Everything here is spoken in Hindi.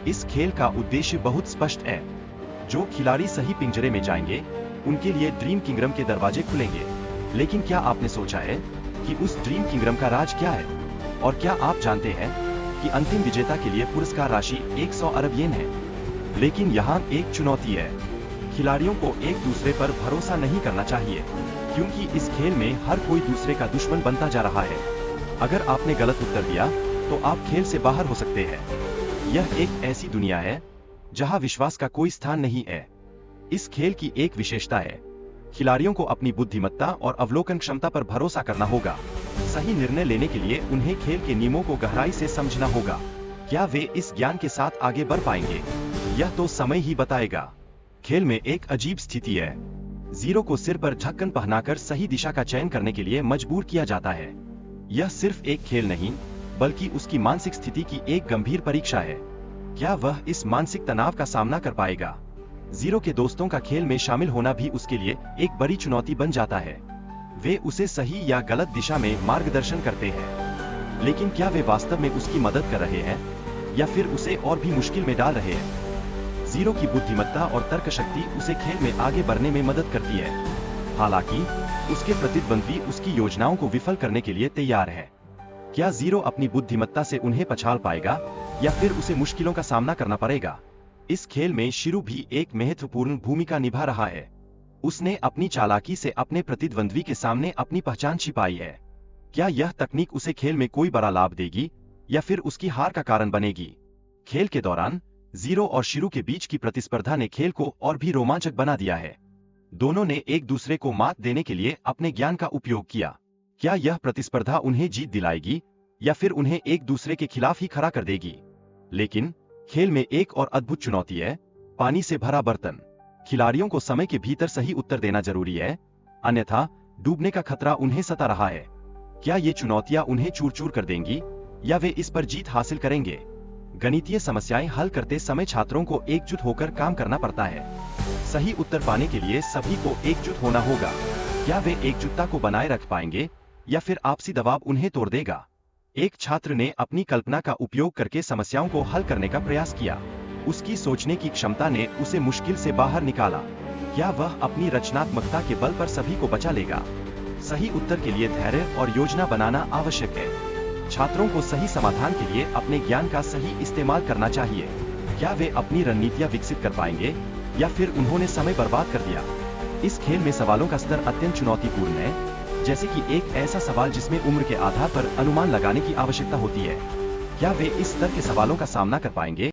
इस खेल का उद्देश्य बहुत स्पष्ट है। जो खिलाड़ी सही पिंजरे में जाएंगे, उनके लिए ड्रीम किंगडम के दरवाजे खुलेंगे। लेकिन क्या आपने सोचा है कि उस ड्रीम किंगडम का राज क्या है? और क्या आप जानते हैं कि अंतिम विजेता के लिए पुरस्कार राशि 100 अरब येन है? लेकिन यहाँ एक चुनौती है। खिलाड़ियों को एक दूसरे पर भरोसा नहीं करना चाहिए, क्योंकि इस खेल में हर कोई दूसरे का दुश्मन बनता जा रहा है। अगर आपने गलत उत्तर दिया, तो आप खेल से बाहर हो सकते हैं। यह एक ऐसी दुनिया है जहां विश्वास का कोई स्थान नहीं है। इस खेल की एक विशेषता है, खिलाड़ियों को अपनी बुद्धिमत्ता और अवलोकन क्षमता पर भरोसा करना होगा। सही निर्णय लेने के लिए उन्हें खेल के नियमों को गहराई से समझना होगा। क्या वे इस ज्ञान के साथ आगे बढ़ पाएंगे? यह तो समय ही बताएगा। खेल में एक अजीब स्थिति है। जीरो को सिर पर ढक्कन पहनाकर सही दिशा का चयन करने के लिए मजबूर किया जाता है। यह सिर्फ एक खेल नहीं, बल्कि उसकी मानसिक स्थिति की एक गंभीर परीक्षा है। क्या वह इस मानसिक तनाव का सामना कर पाएगा? जीरो के दोस्तों का खेल में शामिल होना भी उसके लिए एक बड़ी चुनौती बन जाता है। वे उसे सही या गलत दिशा में मार्गदर्शन करते हैं, लेकिन क्या वे वास्तव में उसकी मदद कर रहे हैं या फिर उसे और भी मुश्किल में डाल रहे हैं? जीरो की बुद्धिमत्ता और तर्क शक्ति उसे खेल में आगे बढ़ने में मदद करती है। हालांकि उसके प्रतिद्वंद्वी उसकी योजनाओं को विफल करने के लिए तैयार है। क्या जीरो अपनी बुद्धिमत्ता से उन्हें पछाड़ पाएगा या फिर उसे मुश्किलों का सामना करना पड़ेगा? इस खेल में शिरू भी एक महत्वपूर्ण भूमिका निभा रहा है। उसने अपनी चालाकी से अपने प्रतिद्वंद्वी के सामने अपनी पहचान छिपाई है। क्या यह तकनीक उसे खेल में कोई बड़ा लाभ देगी या फिर उसकी हार का कारण बनेगी? खेल के दौरान जीरो और शिरू के बीच की प्रतिस्पर्धा ने खेल को और भी रोमांचक बना दिया है। दोनों ने एक दूसरे को मात देने के लिए अपने ज्ञान का उपयोग किया। क्या यह प्रतिस्पर्धा उन्हें जीत दिलाएगी या फिर उन्हें एक दूसरे के खिलाफ ही खड़ा कर देगी? लेकिन खेल में एक और अद्भुत चुनौती है, पानी से भरा बर्तन। खिलाड़ियों को समय के भीतर सही उत्तर देना जरूरी है, अन्यथा डूबने का खतरा उन्हें सता रहा है। क्या ये चुनौतियां उन्हें चूर चूर कर देंगी या वे इस पर जीत हासिल करेंगे? गणितीय समस्याएं हल करते समय छात्रों को एकजुट होकर काम करना पड़ता है। सही उत्तर पाने के लिए सभी को एकजुट होना होगा। क्या वे एकजुटता को बनाए रख पाएंगे या फिर आपसी दबाव उन्हें तोड़ देगा? एक छात्र ने अपनी कल्पना का उपयोग करके समस्याओं को हल करने का प्रयास किया। उसकी सोचने की क्षमता ने उसे मुश्किल से बाहर निकाला। क्या वह अपनी रचनात्मकता के बल पर सभी को बचा लेगा? सही उत्तर के लिए धैर्य और योजना बनाना आवश्यक है। छात्रों को सही समाधान के लिए अपने ज्ञान का सही इस्तेमाल करना चाहिए। क्या वे अपनी रणनीतियां विकसित कर पाएंगे या फिर उन्होंने समय बर्बाद कर दिया? इस खेल में सवालों का स्तर अत्यंत चुनौतीपूर्ण है, जैसे कि एक ऐसा सवाल जिसमें उम्र के आधार पर अनुमान लगाने की आवश्यकता होती है। क्या वे इस स्तर के सवालों का सामना कर पाएंगे?